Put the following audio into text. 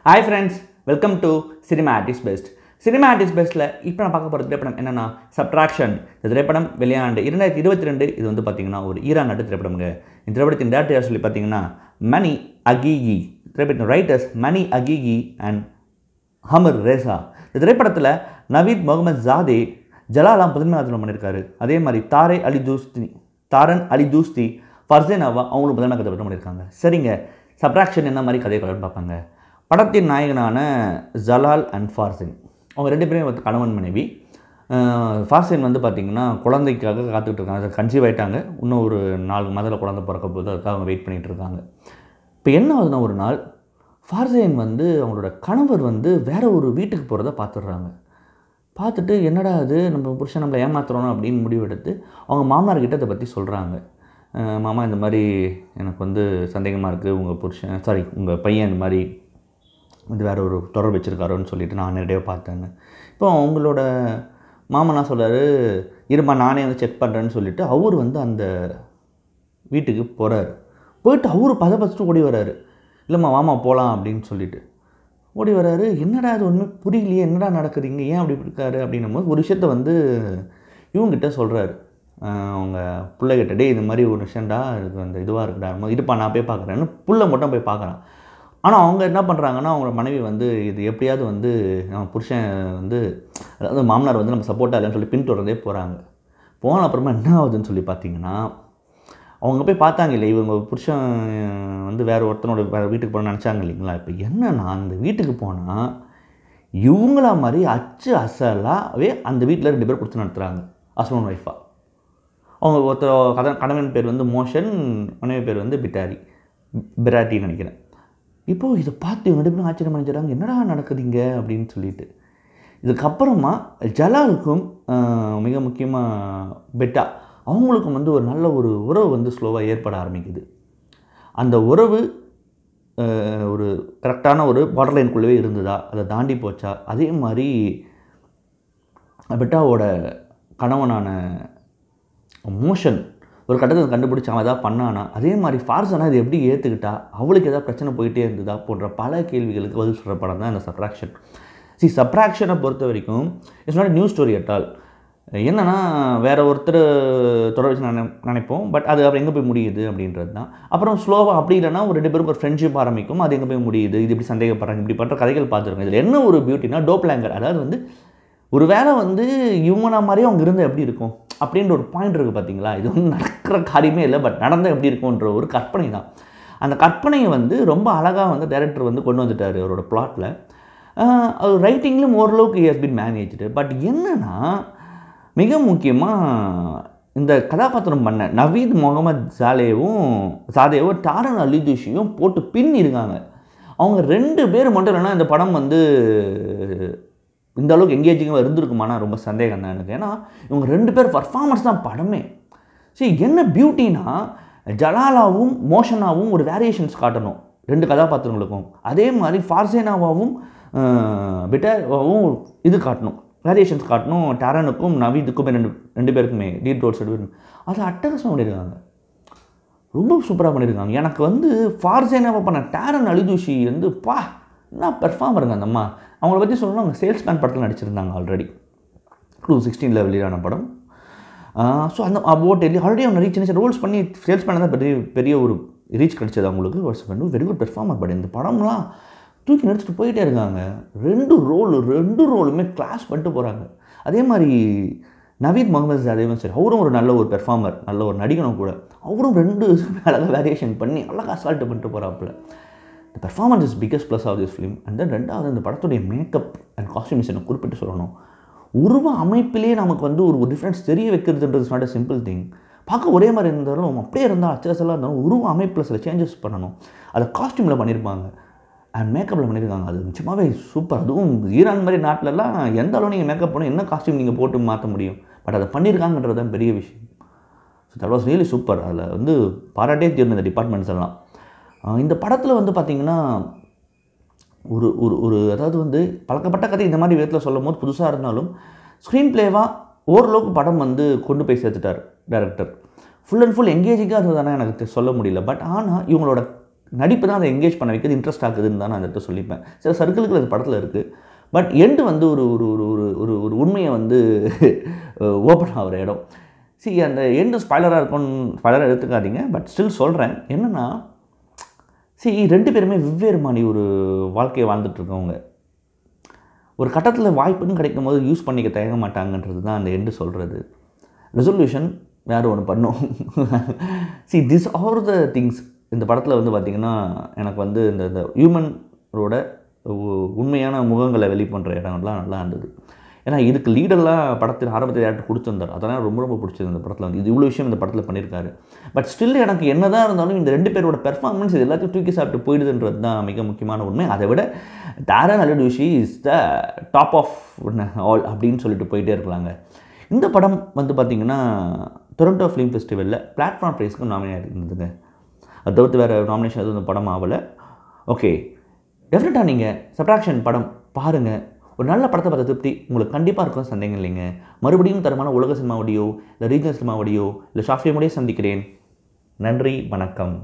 Hi friends, welcome to Cinema at its Best. Cinema at its Bestல இப்போ நான் பார்க்க போகிற திரைப்படம் என்னன்னா சப்ட்ராக்ஷன். இந்த திரைப்படம் வெளியாண்டு 2022. இது வந்து பார்த்தீங்கன்னா ஒரு ஈரான் நாட்டு திரைப்படம்ங்க. இந்த திரைப்படத்தின் டேரக்டர் சொல்லி பார்த்தீங்கன்னா மணி அகிகி. திரைப்படத்தின் ரைட்டர்ஸ் மணி அகிகி அண்ட் ஹமர் ரேசா. இந்த திரைப்படத்தில் நவீத் முகமது ஜாதே ஜலாலாம் முதன்மையாளர் பண்ணியிருக்காரு. அதே மாதிரி தாரன் அலி தூஸ்தி ஃபர்சேனாவா அவங்களும் முதன்மை கதை பண்ணியிருக்காங்க. சரிங்க, சப்ட்ராக்ஷன் என்ன மாதிரி கதை கலன்னு பார்ப்பாங்க. படத்தின் நாயகனான ஜலால் அண்ட் ஃபார்சின் அவங்க ரெண்டு பேரும் வந்து கணவன் மனைவி. ஃபார்சின் வந்து பார்த்திங்கன்னா குழந்தைக்காக காத்துக்கிட்டு இருக்காங்க. கன்சீவ் ஆகிட்டாங்க. இன்னும் ஒரு 4 மாதத்தில் குழந்தை பிறக்க போது அதுக்காக அவங்க வெயிட் பண்ணிகிட்டு இருக்காங்க. இப்போ என்ன ஆகுதுன்னா, ஒரு நாள் ஃபார்சின் வந்து அவங்களோட கணவர் வந்து வேறு ஒரு வீட்டுக்கு போகிறத பார்த்துடுறாங்க. பார்த்துட்டு என்னடா அது நம்ம புருஷன் நம்மளை ஏமாத்துறோம் அப்படின்னு முடிவெடுத்து அவங்க மாமனார்கிட்ட அதை பற்றி சொல்கிறாங்க. மாமா, இந்த மாதிரி எனக்கு வந்து சந்தேகமாக இருக்குது, உங்கள் பையன் இந்த மாதிரி வந்து வேறு ஒரு தொடர்பு வச்சுருக்காரோன்னு சொல்லிவிட்டு நான் நேரடியாக பார்த்தேன்னு. இப்போ அவங்களோட மாமனா சொல்கிறாரு, இருமா நானே வந்து செக் பண்ணுறேன்னு சொல்லிவிட்டு அவர் வந்து அந்த வீட்டுக்கு போகிறாரு. போயிட்டு அவர் பதப்பச்சுட்டு ஓடி வர்றாரு. இல்லைம்மா வாமா போகலாம் அப்படின்னு சொல்லிட்டு ஓடி வர்றாரு. என்னடா அது ஒன்றுமே புரியலையே, என்னடா நடக்குதுங்க, ஏன் அப்படி இருக்காரு அப்படின்னும் போது ஒரு விஷயத்த வந்து இவங்ககிட்ட சொல்கிறாரு. அவங்க பிள்ளைகிட்ட, டே இது மாதிரி ஒரு விஷயம்டா இருக்குது, அந்த இதுவாக இருக்குடா, இதுப்பா நான் போய் பார்க்குறேன்னு புள்ள மட்டும் போய் பார்க்குறான். ஆனால் அவங்க என்ன பண்ணுறாங்கன்னா, அவங்களோட மனைவி வந்து இது எப்படியாவது வந்து நம்ம புருஷன் வந்து அதாவது மாமனார் வந்து நம்ம சப்போர்ட்டாக இல்லைன்னு சொல்லி பின்தொடர்ந்தே போகிறாங்க. போன அப்புறமா என்ன ஆகுதுன்னு சொல்லி பார்த்தீங்கன்னா, அவங்க போய் பார்த்தாங்க இல்லை, இவங்க புருஷன் வந்து வேறு வீட்டுக்கு போகணும்னு நினச்சாங்க இல்லைங்களா. இப்போ என்னன்னா, அந்த வீட்டுக்கு போனால் இவங்களா மாதிரி அசலாகவே அந்த வீட்டில் 2 பேர் கொடுத்து நடத்துகிறாங்க, ஹஸ்பண்ட் ஒய்ஃபாக. அவங்க ஒருத்தர் கணவன் பேர் வந்து மோஷன், மனைவி பேர் வந்து பிராட்டின்னு நினைக்கிறேன். இப்போது இதை பார்த்து இவங்க 2 பேரும் ஆச்சரியம் அடைஞ்சிடறாங்க, என்னடா நடக்குதுங்க அப்படின்னு சொல்லிட்டு. இதுக்கப்புறமா ஜலாலுக்கும் மிக முக்கியமாக பெட்டா அவங்களுக்கும் வந்து ஒரு நல்ல ஒரு உறவு வந்து ஸ்லோவாக ஏற்பட ஆரம்பிக்குது. அந்த உறவு ஒரு கரெக்டான ஒரு பார்டர் லைனுக்குள்ளவே இருந்ததா, அதை தாண்டி போச்சா, அதே மாதிரி பெட்டாவோட கணவனான மோஷன் ஒரு கட்டத்தை கண்டுபிடிச்சி அவன் எதாவது பண்ணானா, அதே மாதிரி ஃபார்சனா இது எப்படி ஏற்றுக்கிட்டா, அவளுக்கு எதாவது பிரச்சனை போயிட்டே இருந்ததா போன்ற பல கேள்விகளுக்கு பதில் சொல்கிற படம் தான் இந்த சப்ட்ராக்ஷன். சப்ட்ராக்ஷனை பொறுத்த வரைக்கும் it's not new story at all. என்னென்னா, வேறு ஒருத்தர் தொடர் வச்சு நினைப்போம், பட் அது அவர் எங்கே போய் முடியுது அப்படின்றது தான். அப்புறம் ஸ்லோவாக அப்படி இல்லைனா ஒரு 2 பேருக்கு ஒரு ஃப்ரெண்ட்ஷிப் ஆரம்பிக்கும், அது எங்கே போய் முடியுது, இது இப்படி சந்தேகப்படுறாங்க, இப்படி பண்ணுற கதைகள் பார்த்துருக்கோம். இதில் என்ன ஒரு பியூட்டினா, டோப்லாங்கர், அதாவது வந்து ஒரு வேளை வந்து இவங்கனா மாதிரியே அவங்க இருந்தால் எப்படி இருக்கும் அப்படின்ற ஒரு பாயிண்ட் இருக்குது பார்த்தீங்களா. இது வந்து நடக்கிற காரியமே இல்லை, பட் நடந்தால் எப்படி இருக்கும்ன்ற ஒரு கற்பனை தான். அந்த கற்பனையை வந்து ரொம்ப அழகாக வந்து டைரக்டர் வந்து கொண்டு வந்துட்டார் அவரோட பிளாட்டில். அது ரைட்டிங்லும் ஓரளவுக்கு ஹஸ் பின் மேனேஜ்டு. பட் என்னென்னா, மிக முக்கியமாக இந்த கதாபாத்திரம் பண்ண நவீத் முகமது ஜாதேவும் தாரன் அலி தூஷியும் போட்டு பின்னிருக்காங்க. அவங்க 2 பேர் மட்டும் இல்லைன்னா இந்த படம் வந்து இந்த அளவுக்கு எங்கேஜிங்காக இருந்திருக்குமானா ரொம்ப சந்தேகம் தான் எனக்கு. ஏன்னா இவங்க 2 பேர் பர்ஃபார்மன்ஸ் தான் படமே. சரி, என்ன பியூட்டினா, ஜலாலாவும் மோஷனாவும் ஒரு வேரியேஷன்ஸ் காட்டணும் 2 கதாபாத்திரங்களுக்கும். அதே மாதிரி ஃபார்சேனாவும் பெட்டாவும் இது காட்டணும், வேரியேஷன்ஸ் காட்டணும். டாரனுக்கும் நவீதுக்கும் 2 பேருக்குமே லீட் ரோல்ஸ் எடுக்கணும். அதை அட்டகாசமாக பண்ணியிருக்காங்க, ரொம்ப சூப்பராக பண்ணியிருக்காங்க. எனக்கு வந்து ஃபார்சேனாவை பண்ண டாரன் அலிதூஷி வந்து என்ன பெர்ஃபார்மருங்க அந்த அம்மா. அவங்கள பற்றி சொல்லணும்னா, அவங்க சேல்ஸ்மேன் படத்தில் நடிச்சிருந்தாங்க ஆல்ரெடி, 2016 வெளியான படம். ஸோ அந்த ஆல்ரெடி அவங்க நிறைய சின்ன ரோல்ஸ் பண்ணி சேல்ஸ்மேன் தான் பெரிய ஒரு ரீச் கிடச்சது அவங்களுக்கு. Very good performer. பட் இந்த படம்லாம் தூக்கி நடிச்சுட்டு போயிட்டே இருக்காங்க. 2 ரோலுமே கிளாஸ் பண்ணிட்டு போகிறாங்க. அதே மாதிரி நவீத் முகமது ஜாதேவும் சரி, அவரும் ஒரு நல்ல ஒரு பெர்ஃபார்மர், நல்ல ஒரு நடிகனும் கூட. அவரும் 2 அழகாக வேரியேஷன் பண்ணி அழகாக அசால்ட்டு பண்ணிட்டு போகிறாப்புல. The performance is biggest plus of this film. And then 2வது இந்த படத்துடைய மேக்கப் அண்ட் காஸ்டியூம்ஸ் எனக்கு குறிப்பிட்டு சொல்லணும். உருவ அமைப்பிலே நமக்கு வந்து ஒரு டிஃப்ரென்ஸ் தெரிய வைக்கிறதுன்றது is not a simple thing. பார்க்க ஒரே மாதிரி இருந்தாலும் அப்படியே இருந்தால் அச்சரசலாக இருந்தாலும் உருவ அமைப்பில் சில சேஞ்சஸ் பண்ணணும். அதை காஸ்டியூமில் பண்ணியிருப்பாங்க அண்ட் மேக்கப்பில் பண்ணியிருக்காங்க. அது நிச்சயமாகவே சூப்பர். அதுவும் ஈரான் மாதிரி நாட்டிலலாம் எந்த அளவு நீங்கள் மேக்கப் பண்ணணும், என்ன காஸ்டியூம் நீங்கள் போட்டு மாற்ற முடியும், பட் அதை பண்ணியிருக்காங்கன்றது தான் பெரிய விஷயம். So that was really super. அதில் வந்து பாராட்டே தீர்ந்த இந்த டிபார்ட்மெண்ட்ஸ் எல்லாம். இந்த படத்தில் வந்து பார்த்திங்கன்னா ஒரு அதாவது வந்து பழக்கப்பட்ட கதை இந்த மாதிரி விதத்தில் சொல்லும் போது புதுசாக இருந்தாலும் ஸ்க்ரீன் பிளேவாக ஓரளவுக்கு படம் வந்து கொண்டு போய் சேர்த்துட்டார் டைரக்டர். ஃபுல் அண்ட் ஃபுல் எங்கேஜிங்காக இருந்ததுதானே எனக்கு சொல்ல முடியல. பட் ஆனால் இவங்களோட நடிப்பு தான் அதை எங்கேஜ் பண்ண வைக்கிறது, இன்ட்ரெஸ்ட் ஆகுதுன்னு தான் நான் அந்த இடத்த சொல்லிப்பேன். சில சர்க்கிளுக்கு அது படத்தில் இருக்குது. பட் எண்டு வந்து ஒரு ஒரு ஒரு ஒரு ஒரு ஒரு உண்மையை வந்து ஓப்பன் ஆகிற இடம். அந்த எண்டு ஸ்பாய்லராக இருக்கும்னு ஸ்பாய்லராக எடுத்துக்காதீங்க. பட் ஸ்டில் சொல்கிறேன். என்னென்னா 2 பேருமே வெவ்வேறு மாதிரி ஒரு வாழ்க்கையை வாழ்ந்துட்டுருக்கவங்க. ஒரு கட்டத்தில் வாய்ப்புன்னு கிடைக்கும் போது யூஸ் பண்ணிக்க தயங்க மாட்டாங்கன்றது தான் அந்த எண்டு சொல்கிறது. ரெசல்யூஷன் வேறு ஒன்று பண்ணும். திஸ் ஆர் த திங்ஸ் இந்த படத்தில் வந்து பார்த்திங்கன்னா எனக்கு வந்து இந்த ஹியூமனோட உண்மையான முகங்களை வெளிப்படுற இடங்கள்லாம் நல்லா இருந்தது. ஏன்னா இதுக்கு லீடெல்லாம் படத்தில் ஆரம்பத்தில் டேரக்டர் கொடுத்துருந்தார். அதெல்லாம் ரொம்ப ரொம்ப பிடிச்சது இந்த படத்தில் வந்து. இது இவ்வளோ விஷயம் இந்த படத்தில் பண்ணியிருக்காரு. பட் ஸ்டில் எனக்கு என்ன தான் இருந்தாலும் இந்த 2 பேரோட பெர்ஃபார்மன்ஸ் இது எல்லாத்தையும் தூக்கி சாப்பிட்டு போயிடுதுன்றது தான் மிக முக்கியமான உண்மை. அதை விட டாரன் அலுடுஷி is the top of all அப்படின்னு சொல்லிட்டு போயிட்டே இருக்கலாங்க. இந்த படம் வந்து பார்த்திங்கன்னா டொரண்டோ ஃபிலிம் ஃபெஸ்டிவலில் பிளாட்ஃபார்ம் ப்ரைஸ்க்கு நாமினேட் இருந்ததுங்க. அது தவிர்த்து வேறு நாமினேஷன் எதுவும் இந்த படம் ஆகலை. ஓகே, டெஃபினட்டாக நீங்கள் சப்ட்ராக்ஷன் படம் பாருங்கள். ஒரு நல்ல படத்தை பார்த்த திருப்தி உங்களுக்கு கண்டிப்பாக இருக்கும், சந்தேகம் இல்லைங்க. மறுபடியும் தரமான உலக சினிமாவோடையோ இல்லை ரீஜனல் சினிமாவோடையோ இல்லை ஷார்ட் ஃபிலிமோடையோ சந்திக்கிறேன். நன்றி, வணக்கம்.